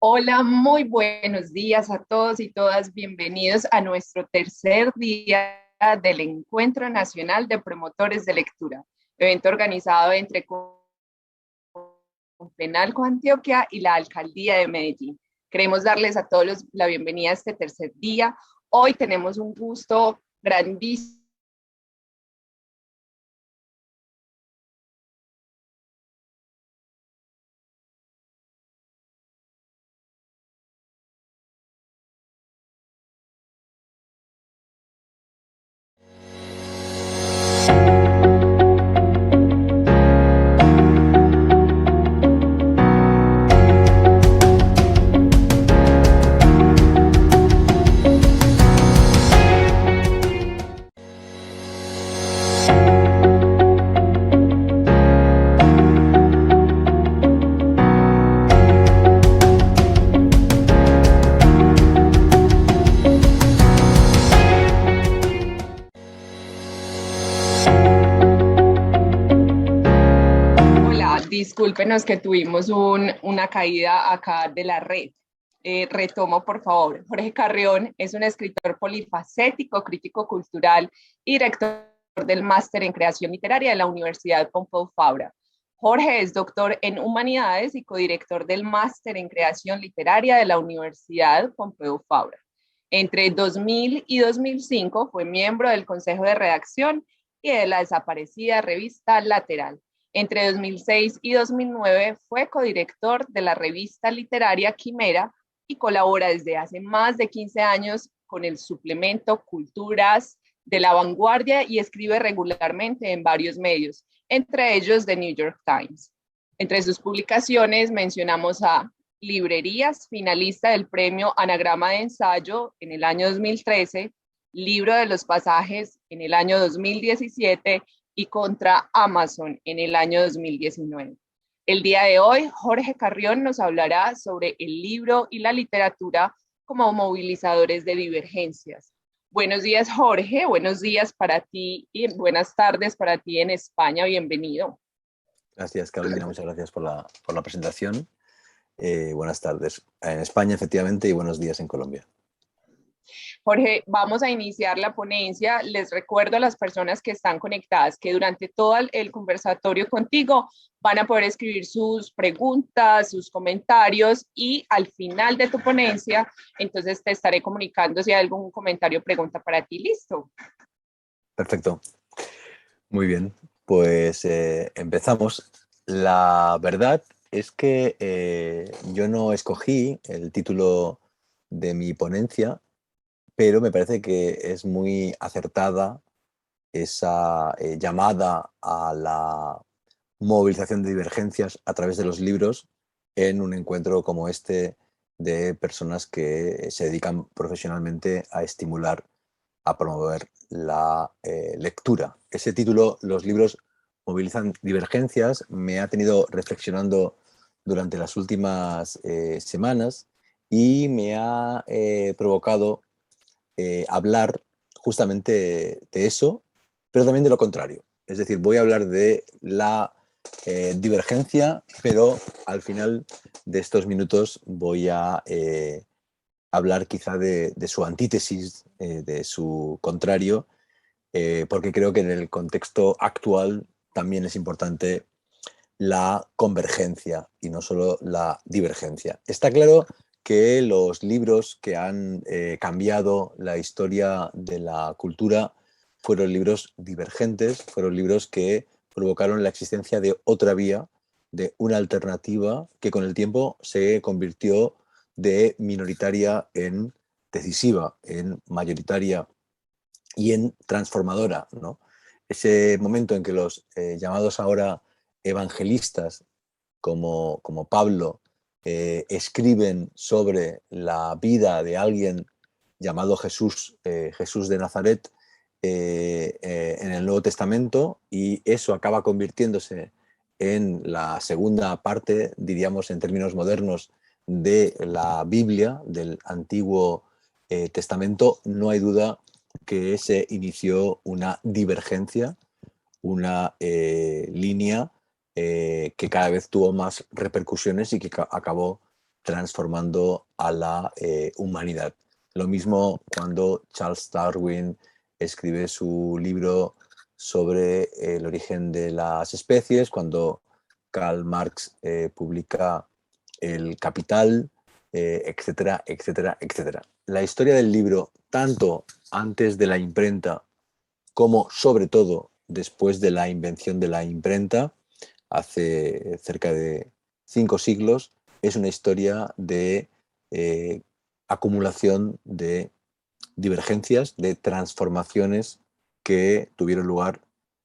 Hola, muy buenos días a todos y todas. Bienvenidos a nuestro tercer día del Encuentro Nacional de Promotores de Lectura, evento organizado entre Confenalco Antioquia y la Alcaldía de Medellín. Queremos darles a todos la bienvenida a este tercer día. Hoy tenemos un gusto grandísimo. Hola, discúlpenos que tuvimos una caída acá de la red. Retomo, por favor. Jorge Carrión es un escritor polifacético, crítico cultural y director del máster en creación literaria de la Universidad Pompeu Fabra. Jorge es doctor en humanidades y codirector del máster en creación literaria de la Universidad Pompeu Fabra. Entre 2000 y 2005 fue miembro del Consejo de Redacción y de la desaparecida revista Lateral. Entre 2006 y 2009 fue codirector de la revista literaria Quimera y colabora desde hace más de 15 años con el suplemento Culturas de la Vanguardia y escribe regularmente en varios medios, entre ellos The New York Times. Entre sus publicaciones mencionamos a Librerías, finalista del premio Anagrama de Ensayo en el año 2013, Libro de los Pasajes en el año 2017 y contra Amazon en el año 2019. El día de hoy, Jorge Carrión nos hablará sobre el libro y la literatura como movilizadores de divergencias. Buenos días, Jorge. Buenos días para ti y buenas tardes para ti en España. Bienvenido. Gracias, Carolina. Muchas gracias por la presentación. Buenas tardes en España, efectivamente, y buenos días en Colombia. Jorge, vamos a iniciar la ponencia. Les recuerdo a las personas que están conectadas que durante todo el conversatorio contigo van a poder escribir sus preguntas, sus comentarios y al final de tu ponencia, entonces te estaré comunicando si hay algún comentario o pregunta para ti. ¿Listo? Perfecto. Muy bien. Pues empezamos. La verdad es que yo no escogí el título de mi ponencia, pero me parece que es muy acertada esa llamada a la movilización de divergencias a través de los libros en un encuentro como este de personas que se dedican profesionalmente a estimular, a promover la lectura. Ese título, Los libros movilizan divergencias, me ha tenido reflexionando durante las últimas semanas y me ha provocado hablar justamente de eso, pero también de lo contrario. Es decir, voy a hablar de la divergencia, pero al final de estos minutos voy a hablar quizá de su antítesis, de su contrario, porque creo que en el contexto actual también es importante la convergencia y no solo la divergencia. Está claro que los libros que han cambiado la historia de la cultura fueron libros divergentes, fueron libros que provocaron la existencia de otra vía, de una alternativa que con el tiempo se convirtió de minoritaria en decisiva, en mayoritaria y en transformadora, ¿no? Ese momento en que los llamados ahora evangelistas como Pablo escriben sobre la vida de alguien llamado Jesús, Jesús de Nazaret, en el Nuevo Testamento, y eso acaba convirtiéndose en la segunda parte, diríamos en términos modernos, de la Biblia, del Antiguo Testamento. No hay duda que se inició una divergencia, una línea que cada vez tuvo más repercusiones y que acabó transformando a la humanidad. Lo mismo cuando Charles Darwin escribe su libro sobre el origen de las especies, cuando Karl Marx publica El Capital, etcétera, etcétera, etcétera. La historia del libro, tanto antes de la imprenta como sobre todo después de la invención de la imprenta, hace cerca de 5 siglos, es una historia de acumulación de divergencias, de transformaciones que tuvieron lugar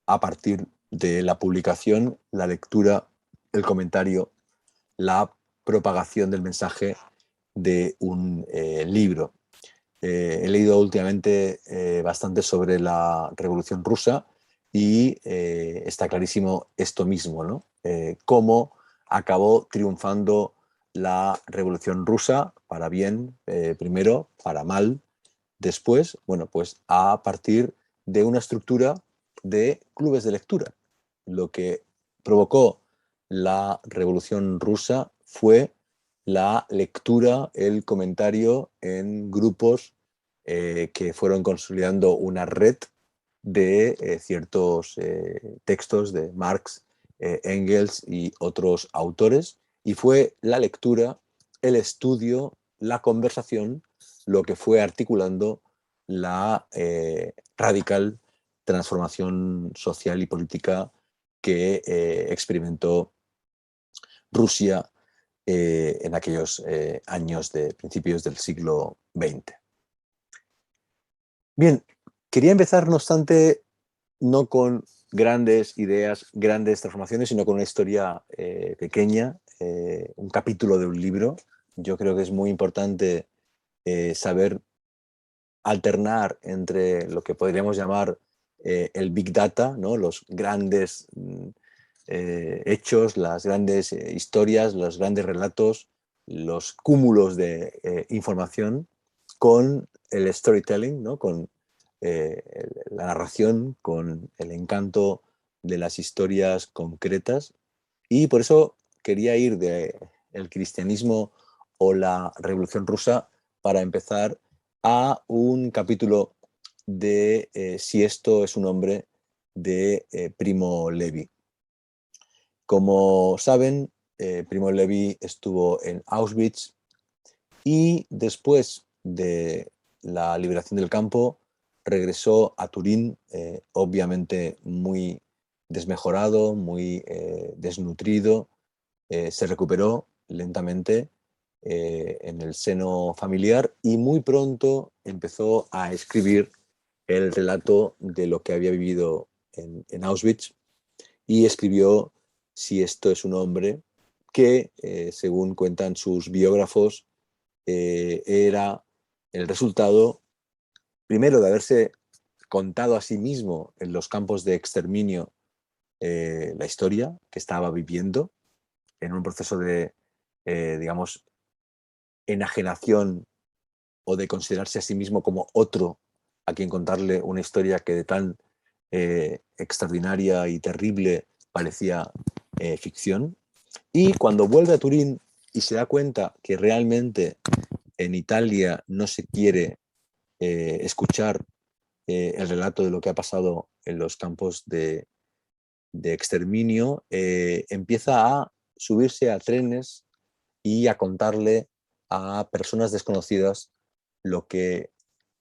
a partir de la publicación, la lectura, el comentario, la propagación del mensaje de un libro. He leído últimamente bastante sobre la Revolución Rusa y está clarísimo esto mismo, ¿no? Cómo acabó triunfando la Revolución Rusa, para bien primero, para mal después, bueno, pues a partir de una estructura de clubes de lectura. Lo que provocó la Revolución Rusa fue la lectura, el comentario en grupos que fueron consolidando una red de ciertos textos de Marx, Engels y otros autores, y fue la lectura, el estudio, la conversación, lo que fue articulando la radical transformación social y política que experimentó Rusia en aquellos años de principios del siglo XX. Bien, quería empezar, no obstante, no con grandes ideas, grandes transformaciones, sino con una historia pequeña, un capítulo de un libro. Yo creo que es muy importante saber alternar entre lo que podríamos llamar el Big Data, ¿no? Los grandes hechos, las grandes historias, los grandes relatos, los cúmulos de información, con el storytelling, ¿no? Con la narración, con el encanto de las historias concretas. Y por eso quería ir del cristianismo o la Revolución Rusa para empezar a un capítulo de Si esto es un hombre, de Primo Levi. Como saben, Primo Levi estuvo en Auschwitz y después de la liberación del campo regresó a Turín, obviamente muy desmejorado, muy desnutrido. Se recuperó lentamente en el seno familiar y muy pronto empezó a escribir el relato de lo que había vivido en Auschwitz, y escribió Si esto es un hombre, que, según cuentan sus biógrafos, era el resultado, primero, de haberse contado a sí mismo en los campos de exterminio la historia que estaba viviendo, en un proceso de, digamos, enajenación o de considerarse a sí mismo como otro a quien contarle una historia que de tan extraordinaria y terrible parecía ficción. Y cuando vuelve a Turín y se da cuenta que realmente en Italia no se quiere escuchar el relato de lo que ha pasado en los campos de exterminio, empieza a subirse a trenes y a contarle a personas desconocidas lo que,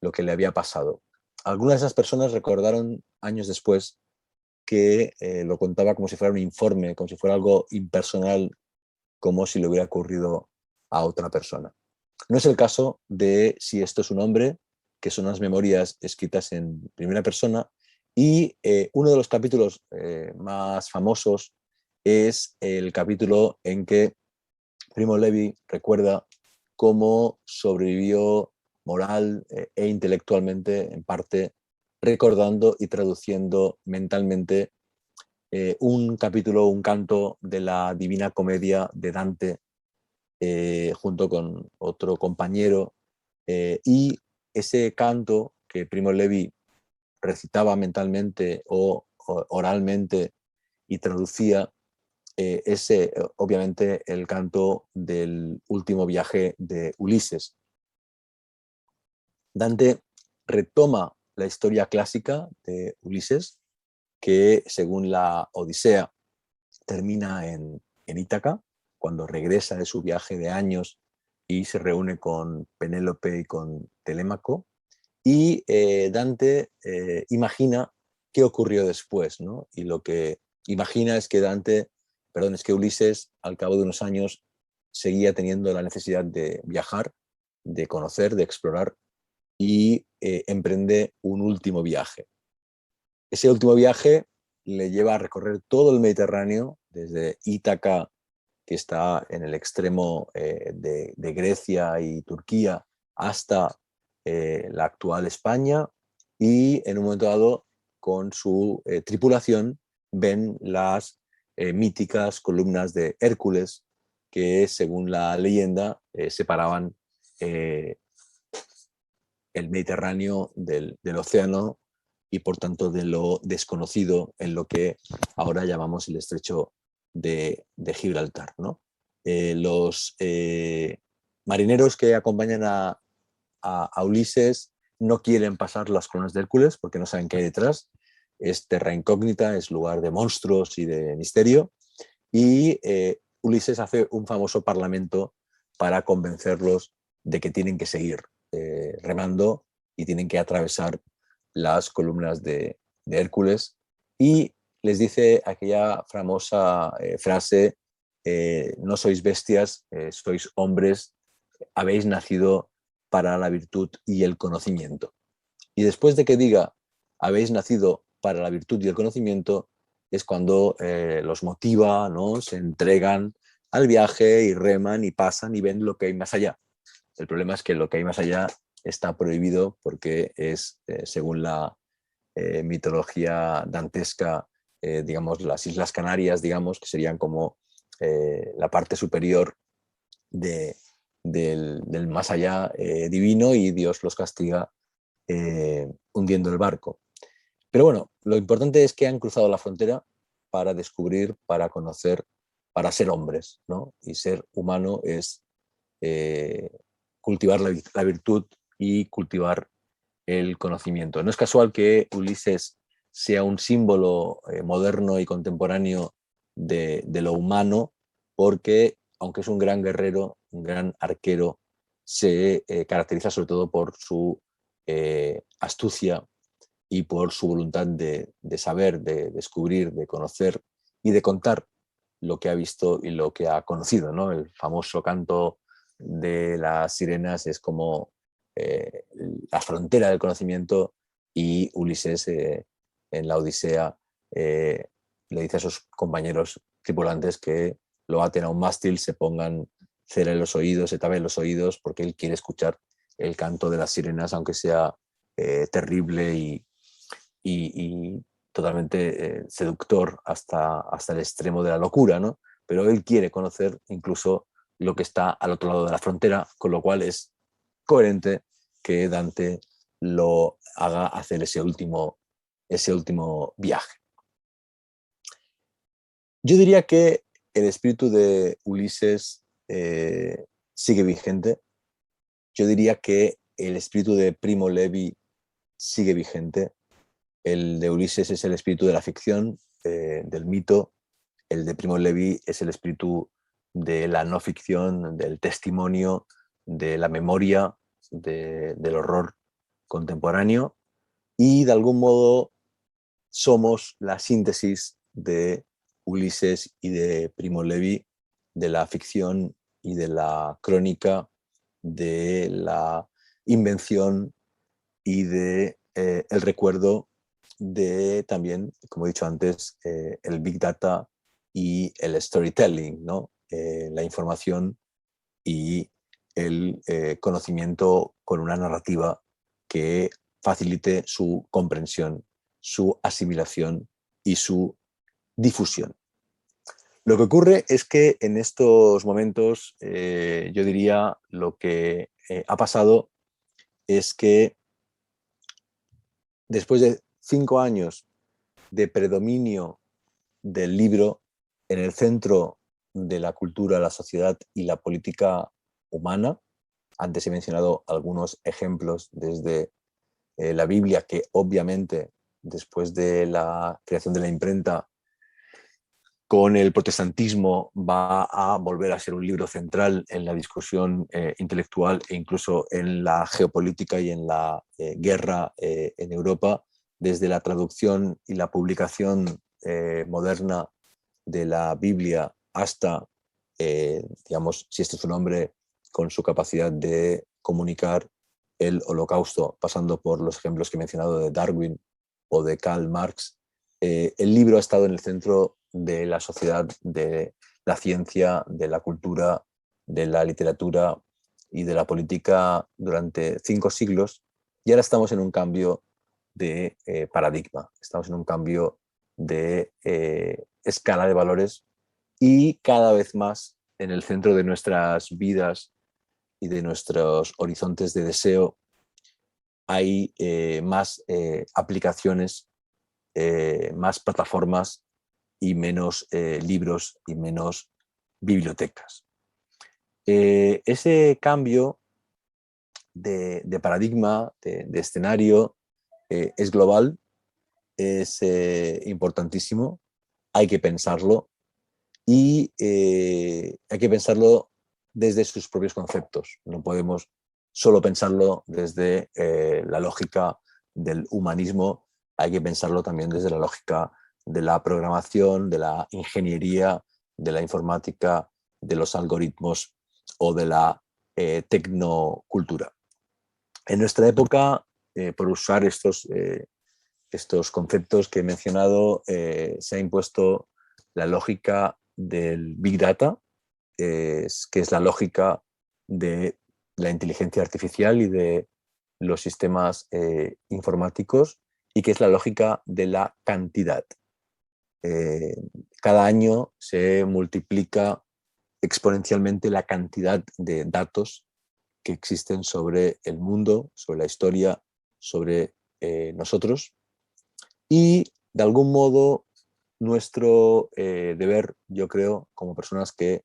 lo que le había pasado. Algunas de esas personas recordaron años después que lo contaba como si fuera un informe, como si fuera algo impersonal, como si le hubiera ocurrido a otra persona. No es el caso de Si esto es un hombre, que son unas memorias escritas en primera persona, y uno de los capítulos más famosos es el capítulo en que Primo Levi recuerda cómo sobrevivió moral e intelectualmente, en parte, recordando y traduciendo mentalmente un capítulo, un canto de la Divina Comedia de Dante, junto con otro compañero, y ese canto que Primo Levi recitaba mentalmente o oralmente y traducía, es obviamente el canto del último viaje de Ulises. Dante retoma la historia clásica de Ulises, que según la Odisea termina en Ítaca, cuando regresa de su viaje de años y se reúne con Penélope y con Telémaco. Y Dante imagina qué ocurrió después, ¿no? Y lo que imagina es que es que Ulises, al cabo de unos años, seguía teniendo la necesidad de viajar, de conocer, de explorar, y emprende un último viaje. Ese último viaje le lleva a recorrer todo el Mediterráneo, desde Ítaca, que está en el extremo de Grecia y Turquía, hasta la actual España, y en un momento dado, con su tripulación, ven las míticas columnas de Hércules, que según la leyenda separaban el Mediterráneo del océano y por tanto de lo desconocido en lo que ahora llamamos el estrecho de Gibraltar, ¿no? Los marineros que acompañan a Ulises no quieren pasar las columnas de Hércules porque no saben qué hay detrás. Es terra incógnita, es lugar de monstruos y de misterio. Y Ulises hace un famoso parlamento para convencerlos de que tienen que seguir remando y tienen que atravesar las columnas de Hércules, y les dice aquella famosa frase, no sois bestias, sois hombres, habéis nacido para la virtud y el conocimiento. Y después de que diga, habéis nacido para la virtud y el conocimiento, es cuando los motiva, ¿no? Se entregan al viaje y reman y pasan y ven lo que hay más allá. El problema es que lo que hay más allá está prohibido porque es, según la mitología dantesca, digamos, las Islas Canarias, digamos, que serían como la parte superior de, del más allá divino, y Dios los castiga hundiendo el barco. Pero bueno, lo importante es que han cruzado la frontera para descubrir, para conocer, para ser hombres, ¿no? Y ser humano es eh, cultivar la virtud y cultivar el conocimiento. No es casual que Ulises sea un símbolo moderno y contemporáneo de lo humano, porque aunque es un gran guerrero, un gran arquero, se caracteriza sobre todo por su astucia y por su voluntad de saber, de descubrir, de conocer y de contar lo que ha visto y lo que ha conocido, ¿no? El famoso canto de las sirenas es como eh, la frontera del conocimiento, y Ulises en la Odisea le dice a sus compañeros tripulantes que lo aten a un mástil, se pongan cera en los oídos, se tapen los oídos, porque él quiere escuchar el canto de las sirenas, aunque sea terrible y totalmente seductor hasta el extremo de la locura, ¿no? Pero él quiere conocer incluso lo que está al otro lado de la frontera, con lo cual es coherente que Dante lo haga hacer ese último viaje. Yo diría que el espíritu de Ulises sigue vigente. Yo diría que el espíritu de Primo Levi sigue vigente. El de Ulises es el espíritu de la ficción, del mito. El de Primo Levi es el espíritu de la no ficción, del testimonio, de la memoria, del horror contemporáneo. Y de algún modo somos la síntesis de Ulises y de Primo Levi, de la ficción y de la crónica, de la invención y de el recuerdo, de también, como he dicho antes, el Big Data y el storytelling, ¿no? La información y el conocimiento con una narrativa que facilite su comprensión, su asimilación y su difusión. Lo que ocurre es que en estos momentos, yo diría, lo que ha pasado es que después de 5 años de predominio del libro, en el centro de la cultura, la sociedad y la política humana. Antes he mencionado algunos ejemplos desde la Biblia, que obviamente después de la creación de la imprenta con el protestantismo va a volver a ser un libro central en la discusión intelectual e incluso en la geopolítica y en la guerra en Europa, desde la traducción y la publicación moderna de la Biblia hasta, digamos, si este es un hombre con su capacidad de comunicar el Holocausto, pasando por los ejemplos que he mencionado de Darwin o de Karl Marx. El libro ha estado en el centro de la sociedad, de la ciencia, de la cultura, de la literatura y de la política durante 5 siglos, y ahora estamos en un cambio de paradigma, estamos en un cambio de escala de valores, y cada vez más en el centro de nuestras vidas y de nuestros horizontes de deseo hay más aplicaciones, más plataformas y menos libros y menos bibliotecas. Ese cambio de paradigma, de escenario, es global, es importantísimo, hay que pensarlo, y hay que pensarlo desde sus propios conceptos. No podemos solo pensarlo desde la lógica del humanismo, hay que pensarlo también desde la lógica de la programación, de la ingeniería, de la informática, de los algoritmos o de la tecnocultura. En nuestra época, por usar estos conceptos que he mencionado, se ha impuesto la lógica del Big Data, que es la lógica de la inteligencia artificial y de los sistemas informáticos, y que es la lógica de la cantidad. Cada año se multiplica exponencialmente la cantidad de datos que existen sobre el mundo, sobre la historia, sobre nosotros, y de algún modo nuestro deber, yo creo, como personas que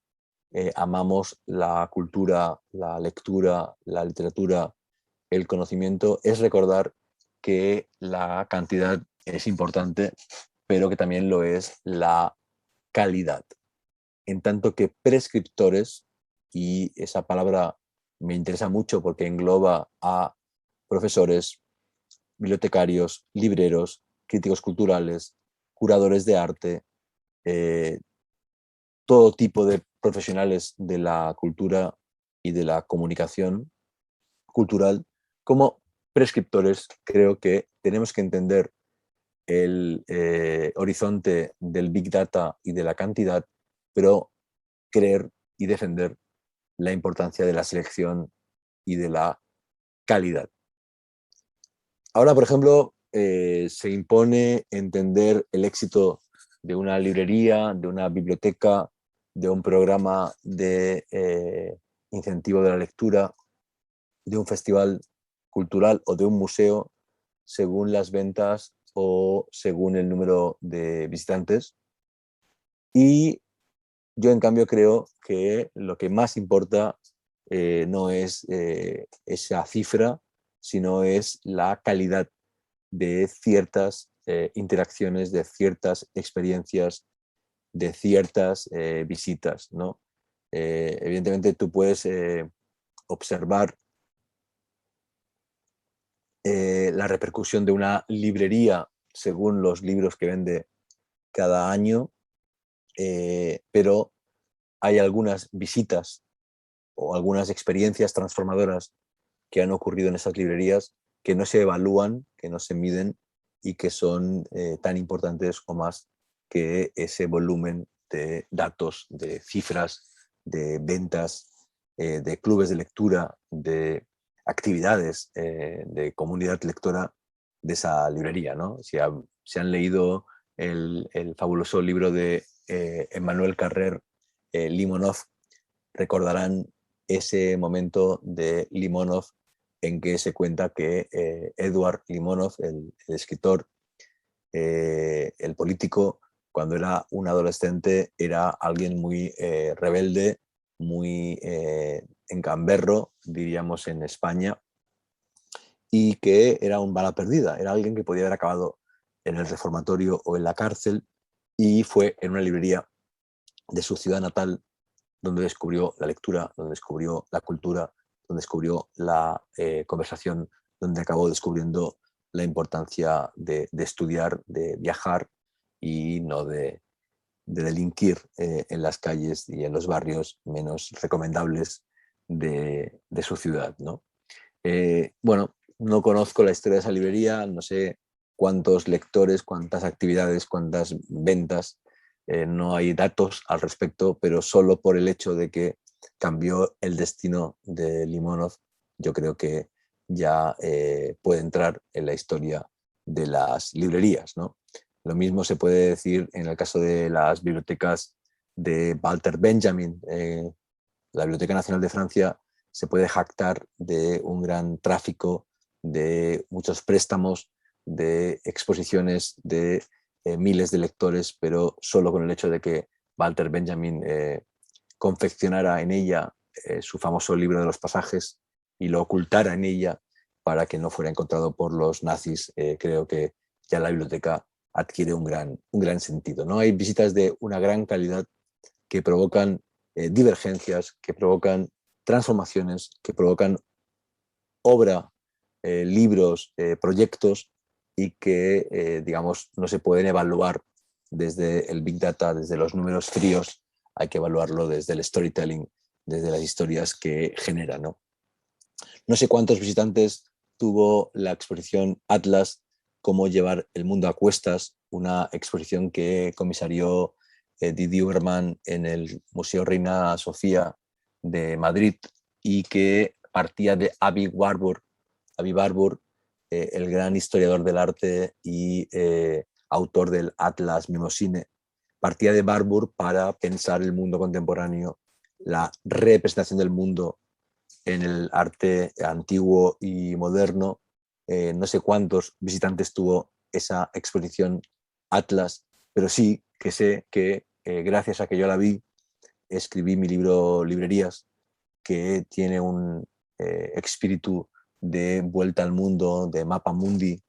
amamos la cultura, la lectura, la literatura, el conocimiento, es recordar que la cantidad es importante, pero que también lo es la calidad. En tanto que prescriptores, y esa palabra me interesa mucho porque engloba a profesores, bibliotecarios, libreros, críticos culturales, curadores de arte, eh, todo tipo de profesionales de la cultura y de la comunicación cultural. Como prescriptores, creo que tenemos que entender el horizonte del Big Data y de la cantidad, pero creer y defender la importancia de la selección y de la calidad. Ahora, por ejemplo, se impone entender el éxito de una librería, de una biblioteca, de un programa de incentivo de la lectura, de un festival cultural o de un museo según las ventas o según el número de visitantes. Y yo, en cambio, creo que lo que más importa no es esa cifra, sino es la calidad de ciertas interacciones, de ciertas experiencias, de ciertas visitas, ¿no? Evidentemente tú puedes observar la repercusión de una librería según los libros que vende cada año, pero hay algunas visitas o algunas experiencias transformadoras que han ocurrido en esas librerías que no se evalúan, que no se miden, y que son tan importantes o más que ese volumen de datos, de cifras, de ventas, de clubes de lectura, de actividades de comunidad lectora de esa librería, ¿no? Si han leído el fabuloso libro de Emmanuel Carrère, Limonov, recordarán ese momento de Limonov en que se cuenta que Edward Limonov, el escritor, el político, cuando era un adolescente era alguien muy rebelde, muy encamberro, diríamos en España, y que era un bala perdida, era alguien que podía haber acabado en el reformatorio o en la cárcel, y fue en una librería de su ciudad natal donde descubrió la lectura, donde descubrió la cultura, donde descubrió la conversación, donde acabó descubriendo la importancia de estudiar, de viajar y no de delinquir en las calles y en los barrios menos recomendables de su ciudad, ¿no? Bueno, no conozco la historia de esa librería, no sé cuántos lectores, cuántas actividades, cuántas ventas, no hay datos al respecto, pero solo por el hecho de que cambió el destino de Limonov, yo creo que ya puede entrar en la historia de las librerías, ¿no? Lo mismo se puede decir en el caso de las bibliotecas de Walter Benjamin. La Biblioteca Nacional de Francia se puede jactar de un gran tráfico, de muchos préstamos, de exposiciones de miles de lectores, pero solo con el hecho de que Walter Benjamin confeccionara en ella su famoso libro de los pasajes y lo ocultara en ella para que no fuera encontrado por los nazis, creo que ya la biblioteca adquiere un gran sentido, ¿no? Hay visitas de una gran calidad que provocan divergencias, que provocan transformaciones, que provocan obra, libros, proyectos y que, digamos, no se pueden evaluar desde el Big Data, desde los números fríos, hay que evaluarlo desde el storytelling, desde las historias que genera, ¿no? No sé cuántos visitantes tuvo la exposición Atlas, cómo llevar el mundo a cuestas, una exposición que comisarió Didier Huberman en el Museo Reina Sofía de Madrid y que partía de Avi Warburg, el gran historiador del arte y autor del Atlas Mnemosyne, partía de Warburg para pensar el mundo contemporáneo, la representación del mundo en el arte antiguo y moderno. No sé cuántos visitantes tuvo esa exposición Atlas, pero sí que sé que gracias a que yo la vi, escribí mi libro Librerías, que tiene un espíritu de vuelta al mundo, de mapa mundi,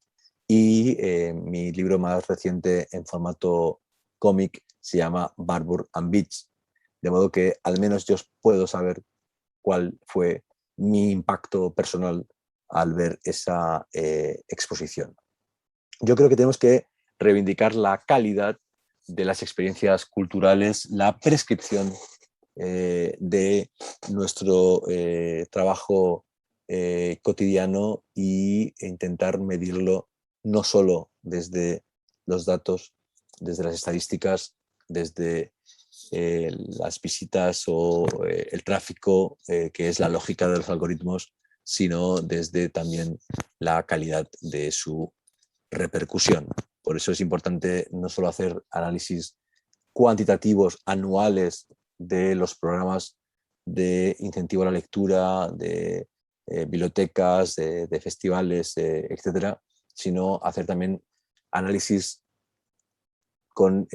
y mi libro más reciente en formato cómic se llama Warburg and Beach, de modo que al menos yo puedo saber cuál fue mi impacto personal al ver esa exposición. Yo creo que tenemos que reivindicar la calidad de las experiencias culturales, la prescripción de nuestro trabajo cotidiano e intentar medirlo no solo desde los datos, desde las estadísticas, desde las visitas o el tráfico, que es la lógica de los algoritmos, sino desde también la calidad de su repercusión. Por eso es importante no solo hacer análisis cuantitativos anuales de los programas de incentivo a la lectura, de bibliotecas, de festivales, etcétera, sino hacer también análisis con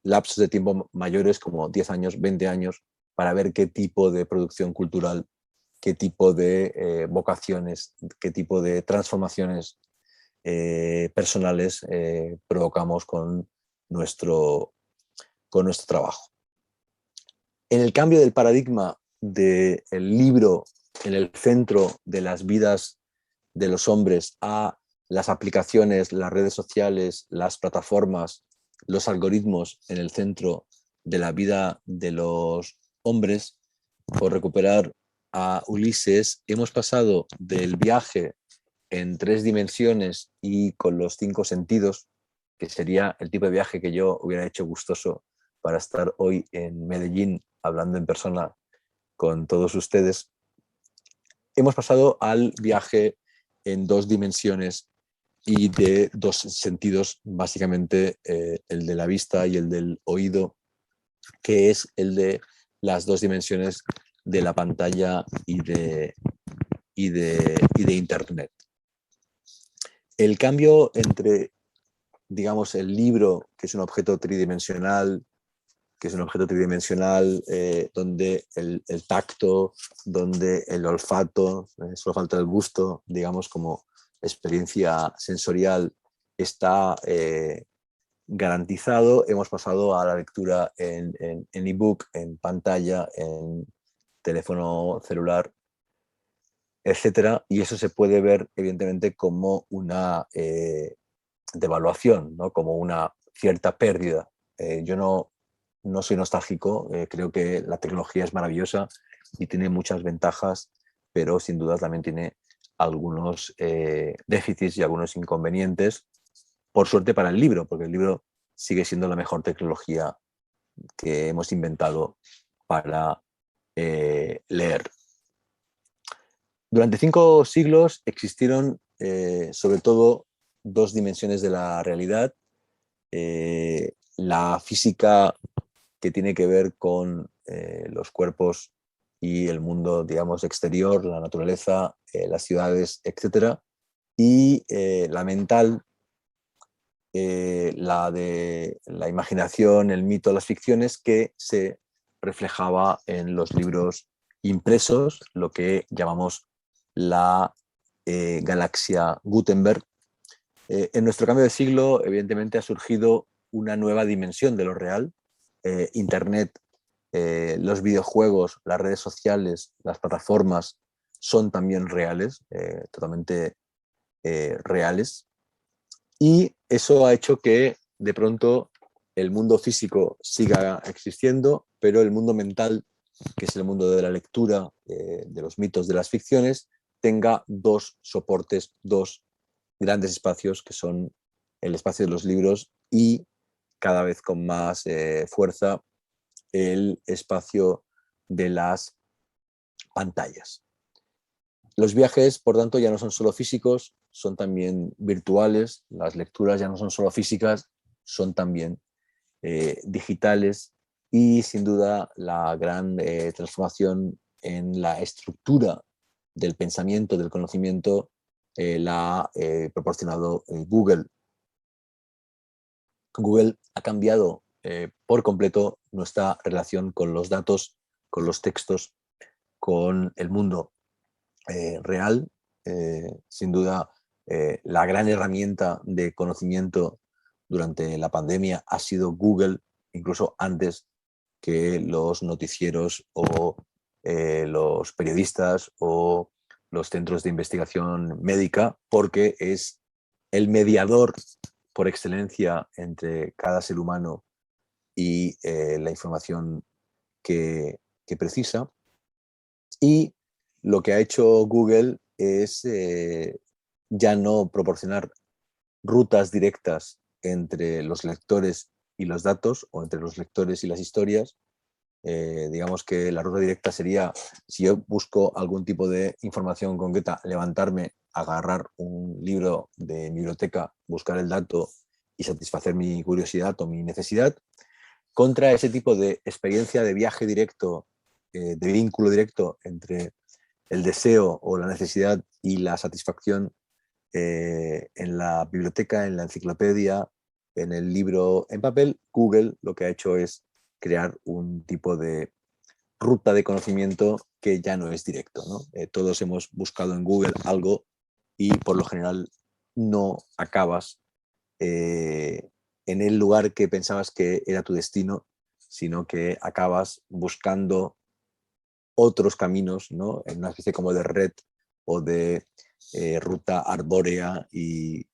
lapsos de tiempo mayores, como 10 años, 20 años, para ver qué tipo de producción cultural, qué tipo de vocaciones, qué tipo de transformaciones personales provocamos con nuestro trabajo. En el cambio del paradigma del libro en el centro de las vidas de los hombres a las aplicaciones, las redes sociales, las plataformas, los algoritmos en el centro de la vida de los hombres, por recuperar a Ulises, hemos pasado del viaje en 3 dimensiones y con los 5 sentidos, que sería el tipo de viaje que yo hubiera hecho gustoso para estar hoy en Medellín hablando en persona con todos ustedes. Hemos pasado al viaje en 2 dimensiones y de 2 sentidos, básicamente el de la vista y el del oído, que es el de las 2 dimensiones de la pantalla y de Internet. El cambio entre, digamos, el libro que es un objeto tridimensional, donde el tacto, donde el olfato, solo falta el gusto, digamos, como experiencia sensorial está garantizado. Hemos pasado a la lectura en ebook, en pantalla, en teléfono celular, etcétera, y eso se puede ver evidentemente como una devaluación, ¿no? Como una cierta pérdida. Yo no soy nostálgico, creo que la tecnología es maravillosa y tiene muchas ventajas, pero sin duda también tiene algunos déficits y algunos inconvenientes, por suerte para el libro, porque el libro sigue siendo la mejor tecnología que hemos inventado para leer. Durante 5 siglos existieron sobre todo 2 dimensiones de la realidad. La física, que tiene que ver con los cuerpos y el mundo, digamos, exterior, la naturaleza, las ciudades, etcétera, y la mental, la de la imaginación, el mito, las ficciones, que se reflejaba en los libros impresos, lo que llamamos la galaxia Gutenberg. En nuestro cambio de siglo, evidentemente, ha surgido una nueva dimensión de lo real. Internet, los videojuegos, las redes sociales, las plataformas son también reales, totalmente reales. Y eso ha hecho que de pronto el mundo físico siga existiendo, pero el mundo mental, que es el mundo de la lectura, de los mitos, de las ficciones, tenga 2 soportes, 2 grandes espacios, que son el espacio de los libros y, cada vez con más fuerza, el espacio de las pantallas. Los viajes, por tanto, ya no son solo físicos, son también virtuales. Las lecturas ya no son solo físicas, son también digitales, y sin duda la gran transformación en la estructura del pensamiento, del conocimiento, la ha proporcionado Google. Google ha cambiado por completo nuestra relación con los datos, con los textos, con el mundo real. Sin duda, la gran herramienta de conocimiento durante la pandemia ha sido Google, incluso antes que los noticieros o los periodistas o los centros de investigación médica, porque es el mediador por excelencia entre cada ser humano y la información que precisa. Y lo que ha hecho Google es ya no proporcionar rutas directas entre los lectores y los datos, o entre los lectores y las historias. Digamos que la ruta directa sería, si yo busco algún tipo de información concreta, levantarme, agarrar un libro de mi biblioteca, buscar el dato y satisfacer mi curiosidad o mi necesidad, contra ese tipo de experiencia de viaje directo, de vínculo directo entre el deseo o la necesidad y la satisfacción en la biblioteca, en la enciclopedia, en el libro en papel. Google lo que ha hecho es crear un tipo de ruta de conocimiento que ya no es directo, ¿no? Todos hemos buscado en Google algo y por lo general no acabas en el lugar que pensabas que era tu destino, sino que acabas buscando otros caminos, ¿no? En una especie como de red o de ruta arbórea y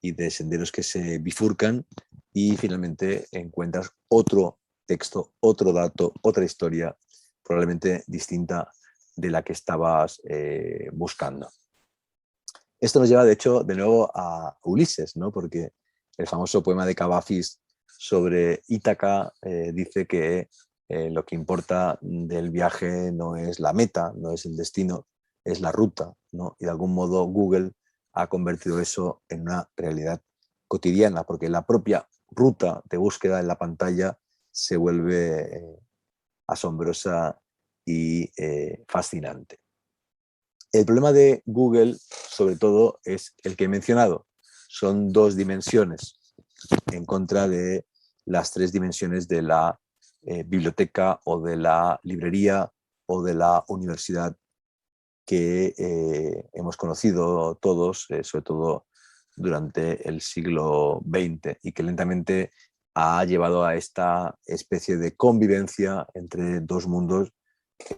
de senderos que se bifurcan, y finalmente encuentras otro texto, otro dato, otra historia probablemente distinta de la que estabas buscando. Esto nos lleva, de hecho, de nuevo a Ulises, ¿no? Porque el famoso poema de Cavafis sobre Ítaca dice que lo que importa del viaje no es la meta, no es el destino, es la ruta, ¿no? Y de algún modo Google ha convertido eso en una realidad cotidiana, porque la propia ruta de búsqueda en la pantalla se vuelve asombrosa y fascinante. El problema de Google, sobre todo, es el que he mencionado. Son 2 dimensiones. en contra de las tres dimensiones de la biblioteca o de la librería o de la universidad que hemos conocido todos, sobre todo durante el siglo XX, y que lentamente ha llevado a esta especie de convivencia entre dos mundos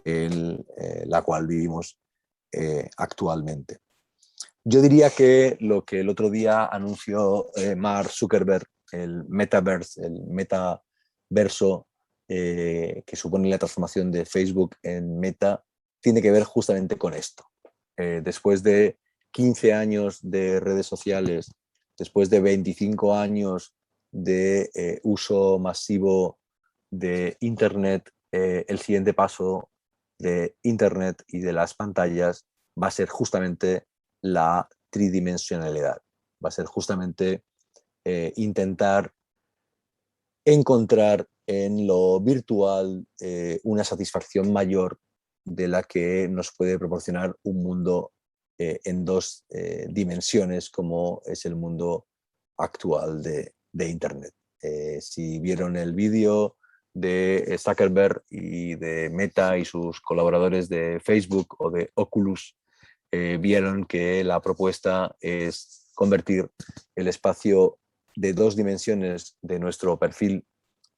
en la cual vivimos actualmente. Yo diría que lo que el otro día anunció Mark Zuckerberg, el metaverse, el metaverso que supone la transformación de Facebook en Meta, tiene que ver justamente con esto. Después de 15 años de redes sociales, después de 25 años de uso masivo de Internet, el siguiente paso de Internet y de las pantallas va a ser justamente la tridimensionalidad. Va a ser justamente intentar encontrar en lo virtual una satisfacción mayor de la que nos puede proporcionar un mundo en dos dimensiones como es el mundo actual de Internet. Si vieron el vídeo de Zuckerberg y de Meta y sus colaboradores de Facebook o de Oculus, vieron que la propuesta es convertir el espacio de dos dimensiones de nuestro perfil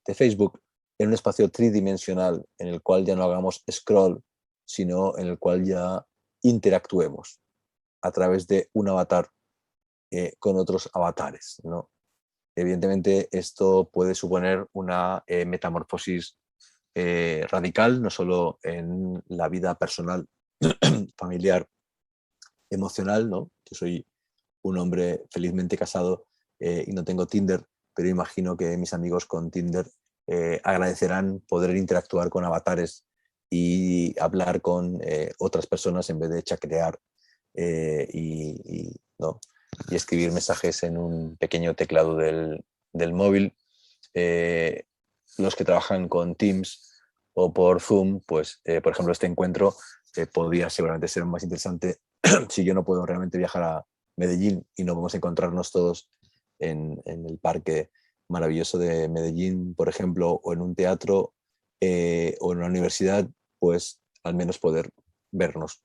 de Facebook en un espacio tridimensional en el cual ya no hagamos scroll, sino en el cual ya interactuemos a través de un avatar con otros avatares, ¿no? Evidentemente, esto puede suponer una metamorfosis radical, no solo en la vida personal, familiar, emocional, ¿no? Yo soy un hombre felizmente casado y no tengo Tinder, pero imagino que mis amigos con Tinder agradecerán poder interactuar con avatares y hablar con otras personas en vez de chatear ¿no? Y escribir mensajes en un pequeño teclado del móvil. Los que trabajan con Teams o por Zoom, pues, por ejemplo, este encuentro podría seguramente ser más interesante si yo no puedo realmente viajar a Medellín y no vamos a encontrarnos todos en el parque maravilloso de Medellín, por ejemplo, o en un teatro o en una universidad, pues al menos poder vernos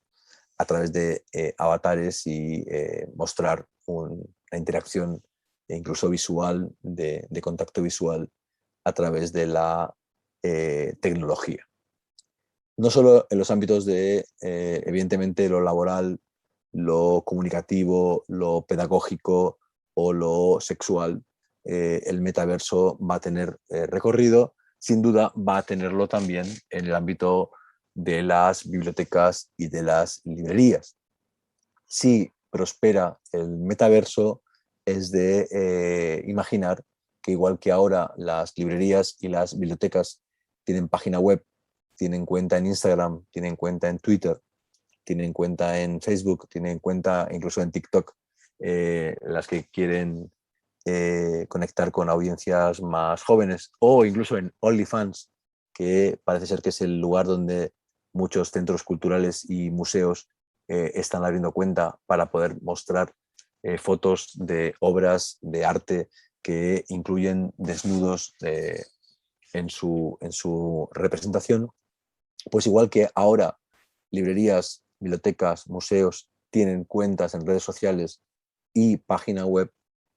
a través de avatares y mostrar una interacción incluso visual, de contacto visual a través de la tecnología. No solo en los ámbitos de, evidentemente, lo laboral, lo comunicativo, lo pedagógico o lo sexual, el metaverso va a tener recorrido, sin duda va a tenerlo también en el ámbito de las bibliotecas y de las librerías. Si prospera el metaverso, es de imaginar que igual que ahora las librerías y las bibliotecas tienen página web, tienen cuenta en Instagram, tienen cuenta en Twitter, tienen cuenta en Facebook, tienen cuenta incluso en TikTok, las que quieren conectar con audiencias más jóvenes, o incluso en OnlyFans, que parece ser que es el lugar donde muchos centros culturales y museos están abriendo cuenta para poder mostrar fotos de obras de arte que incluyen desnudos en su representación. Pues igual que ahora librerías, bibliotecas, museos tienen cuentas en redes sociales y página web,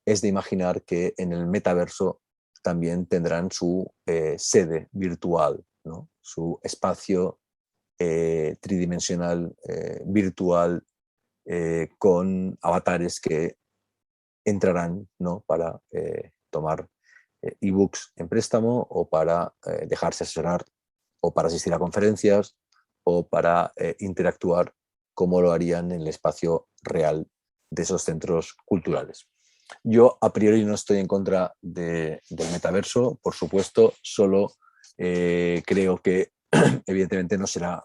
es de imaginar que en el metaverso también tendrán su sede virtual, ¿no? Su espacio tridimensional virtual con avatares que entrarán, ¿no? Para tomar ebooks en préstamo o para dejarse asesorar o para asistir a conferencias o para interactuar como lo harían en el espacio real de esos centros culturales. Yo a priori no estoy en contra del metaverso, por supuesto, solo creo que evidentemente no será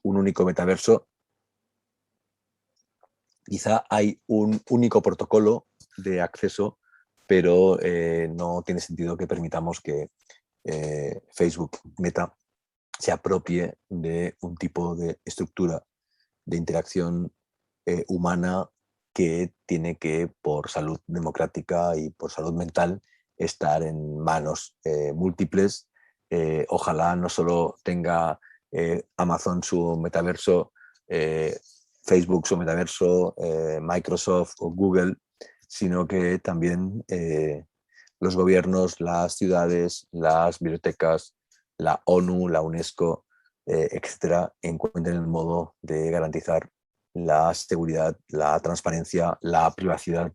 un único metaverso. Quizá hay un único protocolo de acceso, pero no tiene sentido que permitamos que Facebook, Meta, se apropie de un tipo de estructura de interacción humana que tiene que, por salud democrática y por salud mental, estar en manos múltiples. Ojalá no solo tenga Amazon su metaverso, Facebook su metaverso, Microsoft o Google, sino que también los gobiernos, las ciudades, las bibliotecas, la ONU, la UNESCO, etcétera, encuentren el modo de garantizar la seguridad, la transparencia, la privacidad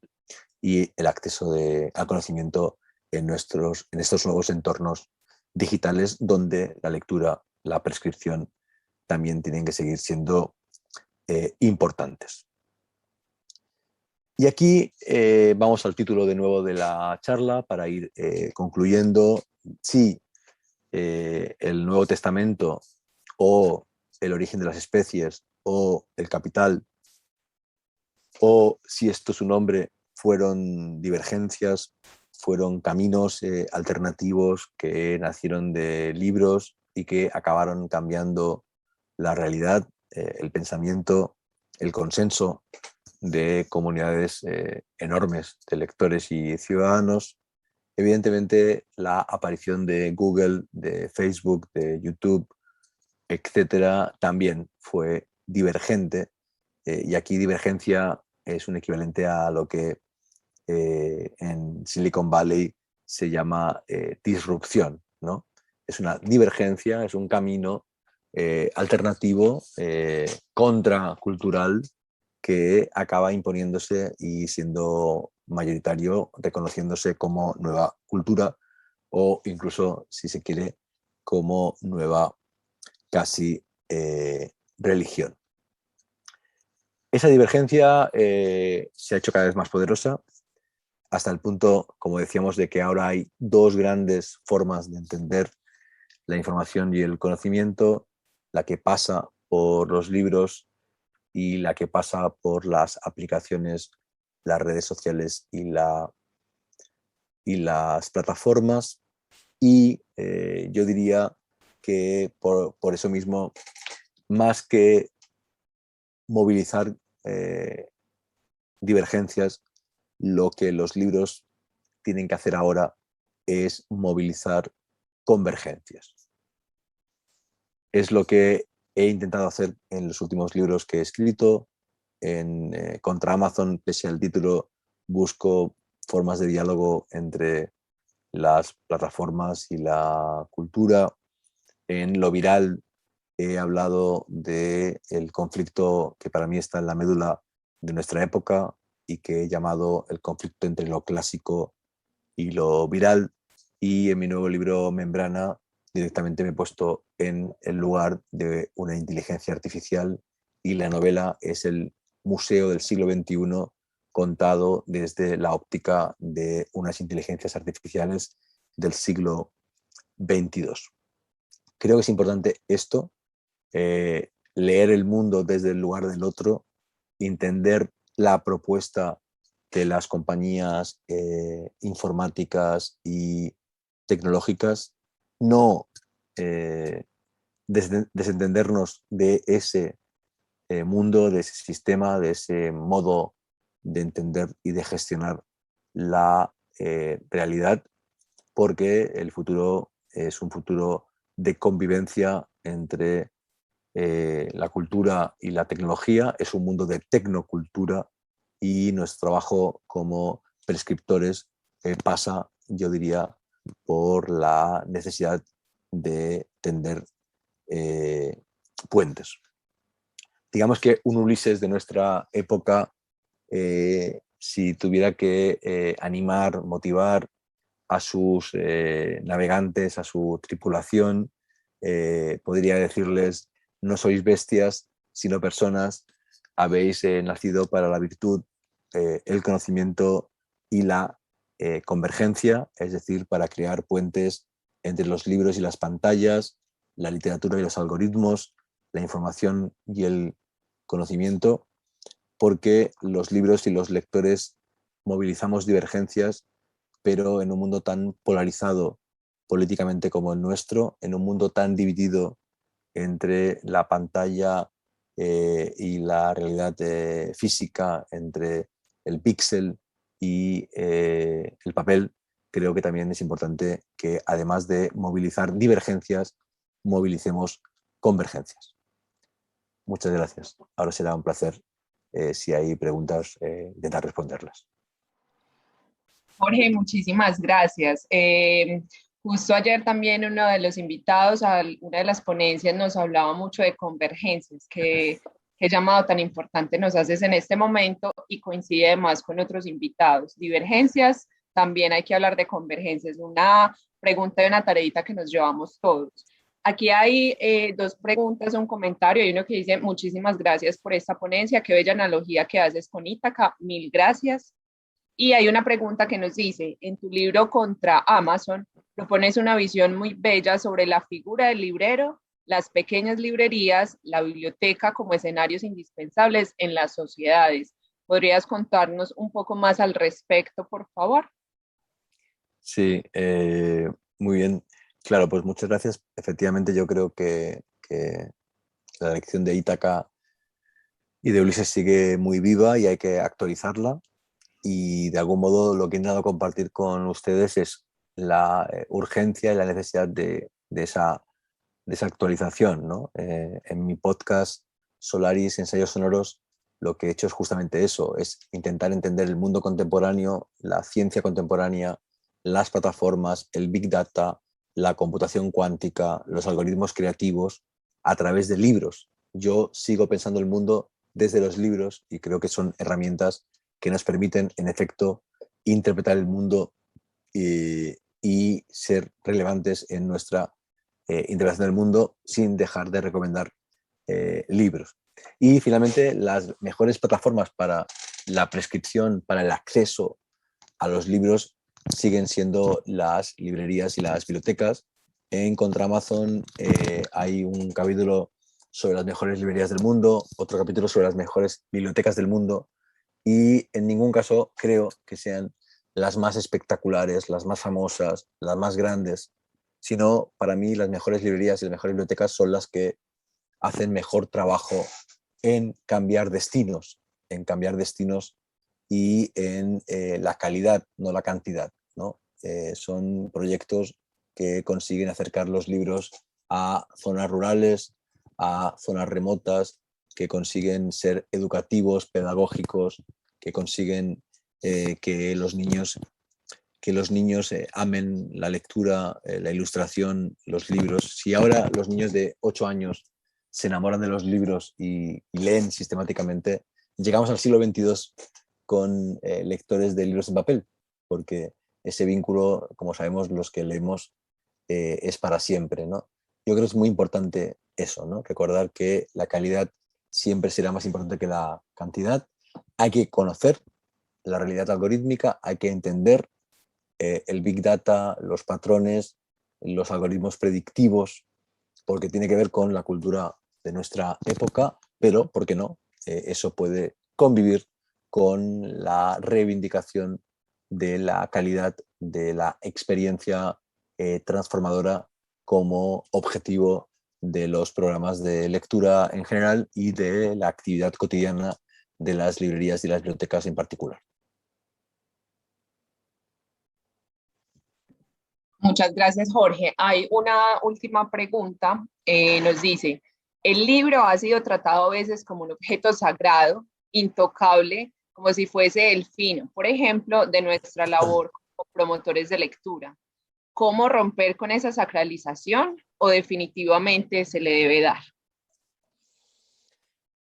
y el acceso al conocimiento en estos nuevos entornos digitales donde la lectura, la prescripción también tienen que seguir siendo importantes. Y aquí vamos al título de nuevo de la charla para ir concluyendo. Si el Nuevo Testamento o el origen de las especies o el Capital, o si esto es su nombre, fueron divergencias, fueron caminos alternativos que nacieron de libros y que acabaron cambiando la realidad, el pensamiento, el consenso de comunidades enormes de lectores y ciudadanos. Evidentemente, la aparición de Google, de Facebook, de YouTube, etcétera, también fue divergente. Y aquí divergencia es un equivalente a lo que en Silicon Valley se llama disrupción, ¿no? Es una divergencia, es un camino alternativo, contracultural, que acaba imponiéndose y siendo mayoritario, reconociéndose como nueva cultura o incluso, si se quiere, como nueva casi religión. Esa divergencia se ha hecho cada vez más poderosa hasta el punto, como decíamos, de que ahora hay dos grandes formas de entender la información y el conocimiento, la que pasa por los libros y la que pasa por las aplicaciones, las redes sociales y las plataformas. Y yo diría que por eso mismo, más que movilizar divergencias, lo que los libros tienen que hacer ahora es movilizar convergencias. Es lo que he intentado hacer en los últimos libros que he escrito. Contra Amazon, pese al título, busco formas de diálogo entre las plataformas y la cultura. En Lo Viral he hablado del conflicto que para mí está en la médula de nuestra época y que he llamado el conflicto entre lo clásico y lo viral. Y en mi nuevo libro, Membrana, directamente me he puesto en el lugar de una inteligencia artificial y la novela es el museo del siglo XXI contado desde la óptica de unas inteligencias artificiales del siglo XXII. Creo que es importante esto, leer el mundo desde el lugar del otro, entender la propuesta que las compañías informáticas y tecnológicas, no desentendernos de ese mundo, de ese sistema, de ese modo de entender y de gestionar la realidad, porque el futuro es un futuro de convivencia entre la cultura y la tecnología, es un mundo de tecnocultura y nuestro trabajo como prescriptores pasa, yo diría, por la necesidad de tender puentes. Digamos que un Ulises de nuestra época, si tuviera que animar, motivar a sus navegantes, a su tripulación, podría decirles: no sois bestias, sino personas, habéis nacido para la virtud, el conocimiento y la convergencia, es decir, para crear puentes entre los libros y las pantallas, la literatura y los algoritmos, la información y el conocimiento, porque los libros y los lectores movilizamos divergencias, pero en un mundo tan polarizado políticamente como el nuestro, en un mundo tan dividido entre la pantalla y la realidad física, entre el píxel y el papel, creo que también es importante que, además de movilizar divergencias, movilicemos convergencias. Muchas gracias. Ahora será un placer, si hay preguntas, intentar responderlas. Jorge, muchísimas gracias. Justo ayer también uno de los invitados a una de las ponencias nos hablaba mucho de convergencias, qué llamado tan importante nos haces en este momento y coincide además con otros invitados. Divergencias, también hay que hablar de convergencias, una pregunta y una tareita que nos llevamos todos. Aquí hay dos preguntas, un comentario y uno que dice muchísimas gracias por esta ponencia, qué bella analogía que haces con Ítaca, mil gracias. Y hay una pregunta que nos dice, en tu libro Contra Amazon, propones una visión muy bella sobre la figura del librero, las pequeñas librerías, la biblioteca como escenarios indispensables en las sociedades. ¿Podrías contarnos un poco más al respecto, por favor? Sí, muy bien. Claro, pues muchas gracias. Efectivamente, yo creo que la lección de Ítaca y de Ulises sigue muy viva y hay que actualizarla. Y de algún modo lo que he intentado compartir con ustedes es la urgencia y la necesidad de esa actualización, ¿no? En mi podcast Solaris, Ensayos Sonoros, lo que he hecho es justamente eso, es intentar entender el mundo contemporáneo, la ciencia contemporánea, las plataformas, el Big Data, la computación cuántica, los algoritmos creativos, a través de libros. Yo sigo pensando el mundo desde los libros y creo que son herramientas que nos permiten, en efecto, interpretar el mundo y ser relevantes en nuestra interpretación del mundo sin dejar de recomendar libros. Y finalmente, las mejores plataformas para la prescripción, para el acceso a los libros, siguen siendo las librerías y las bibliotecas. En Contra Amazon hay un capítulo sobre las mejores librerías del mundo, otro capítulo sobre las mejores bibliotecas del mundo, y en ningún caso creo que sean las más espectaculares, las más famosas, las más grandes, sino para mí las mejores librerías y las mejores bibliotecas son las que hacen mejor trabajo en cambiar destinos y en la calidad, no la cantidad, ¿no? Son proyectos que consiguen acercar los libros a zonas rurales, a zonas remotas, que consiguen ser educativos, pedagógicos, que consiguen que los niños amen la lectura, la ilustración, los libros. Si ahora los niños de 8 años se enamoran de los libros y leen sistemáticamente, llegamos al siglo XXII con lectores de libros en papel, porque ese vínculo, como sabemos, los que leemos es para siempre, ¿no? Yo creo que es muy importante eso, ¿no? Recordar que la calidad siempre será más importante que la cantidad. Hay que conocer la realidad algorítmica, hay que entender el Big Data, los patrones, los algoritmos predictivos, porque tiene que ver con la cultura de nuestra época, pero, ¿por qué no? Eso puede convivir con la reivindicación de la calidad de la experiencia transformadora como objetivo de los programas de lectura en general y de la actividad cotidiana de las librerías y las bibliotecas en particular. Muchas gracias, Jorge. Hay una última pregunta. Nos dice, el libro ha sido tratado a veces como un objeto sagrado, intocable, como si fuese el fin, por ejemplo, de nuestra labor como promotores de lectura. ¿Cómo romper con esa sacralización o definitivamente se le debe dar?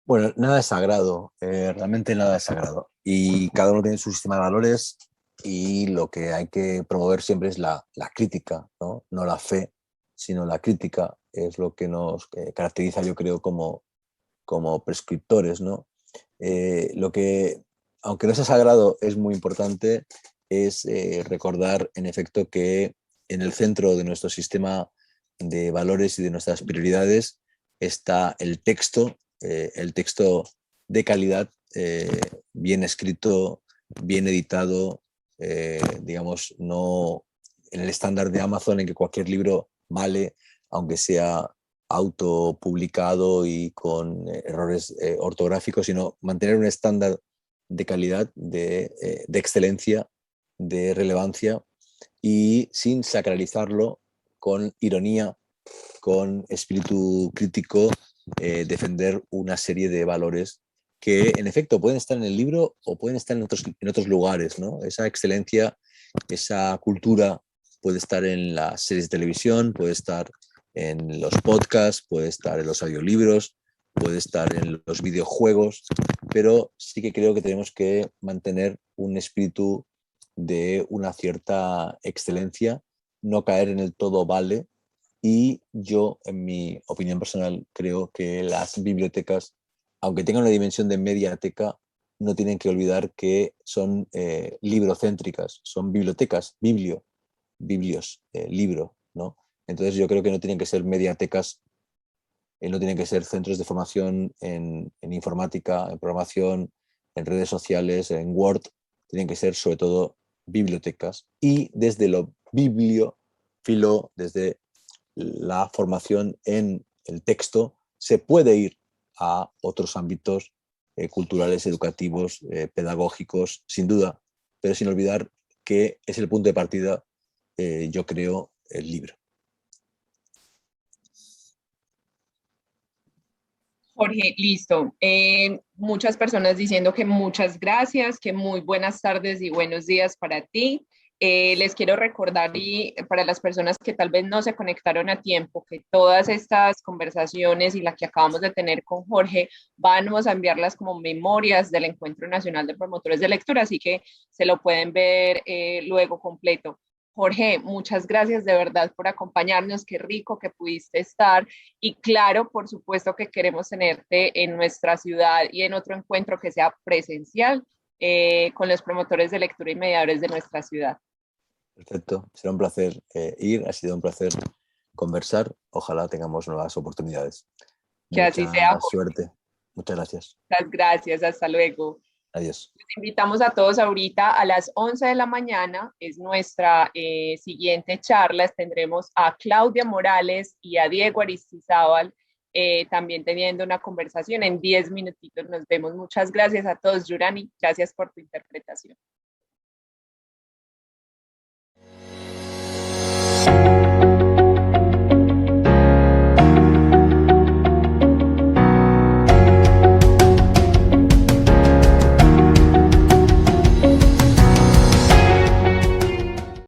Bueno, nada es sagrado, realmente nada es sagrado. Y cada uno tiene su sistema de valores y lo que hay que promover siempre es la crítica, ¿no? No la fe, sino la crítica. Es lo que nos caracteriza, yo creo, como prescriptores, ¿no? Lo que, aunque no sea sagrado, es muy importante, es recordar, en efecto, que en el centro de nuestro sistema de valores y de nuestras prioridades está el texto de calidad, bien escrito, bien editado, digamos, no en el estándar de Amazon en que cualquier libro vale, aunque sea autopublicado y con errores ortográficos, sino mantener un estándar de calidad, de excelencia, de relevancia. y sin sacralizarlo, con ironía, con espíritu crítico, defender una serie de valores que en efecto pueden estar en el libro o pueden estar en otros lugares, ¿no? Esa excelencia, esa cultura puede estar en las series de televisión, puede estar en los podcasts, puede estar en los audiolibros, puede estar en los videojuegos, pero sí que creo que tenemos que mantener un espíritu de una cierta excelencia, no caer en el todo vale. Y yo, en mi opinión personal, creo que las bibliotecas, aunque tengan una dimensión de mediateca, no tienen que olvidar que son librocéntricas, son bibliotecas, biblios, libro, ¿no? Entonces yo creo que no tienen que ser mediatecas, no tienen que ser centros de formación en informática, en programación, en redes sociales, en Word, tienen que ser sobre todo bibliotecas. Y desde lo bibliófilo, desde la formación en el texto, se puede ir a otros ámbitos culturales, educativos, pedagógicos, sin duda, pero sin olvidar que es el punto de partida, yo creo, el libro. Jorge, listo. Muchas personas diciendo que muchas gracias, que muy buenas tardes y buenos días para ti. Les quiero recordar y para las personas que tal vez no se conectaron a tiempo, que todas estas conversaciones y la que acabamos de tener con Jorge, vamos a enviarlas como memorias del Encuentro Nacional de Promotores de Lectura, así que se lo pueden ver luego completo. Jorge, muchas gracias de verdad por acompañarnos, qué rico que pudiste estar. Y claro, por supuesto que queremos tenerte en nuestra ciudad y en otro encuentro que sea presencial con los promotores de lectura y mediadores de nuestra ciudad. Perfecto, será un placer ir, ha sido un placer conversar, ojalá tengamos nuevas oportunidades. Que así sea, Mucha Jorge. suerte, muchas gracias. Muchas gracias, hasta luego. Adiós. Les invitamos a todos ahorita a las 11 de la mañana, es nuestra siguiente charla. Tendremos a Claudia Morales y a Diego Aristizábal también teniendo una conversación en 10 minutitos. Nos vemos. Muchas gracias a todos, Yurani. Gracias por tu interpretación.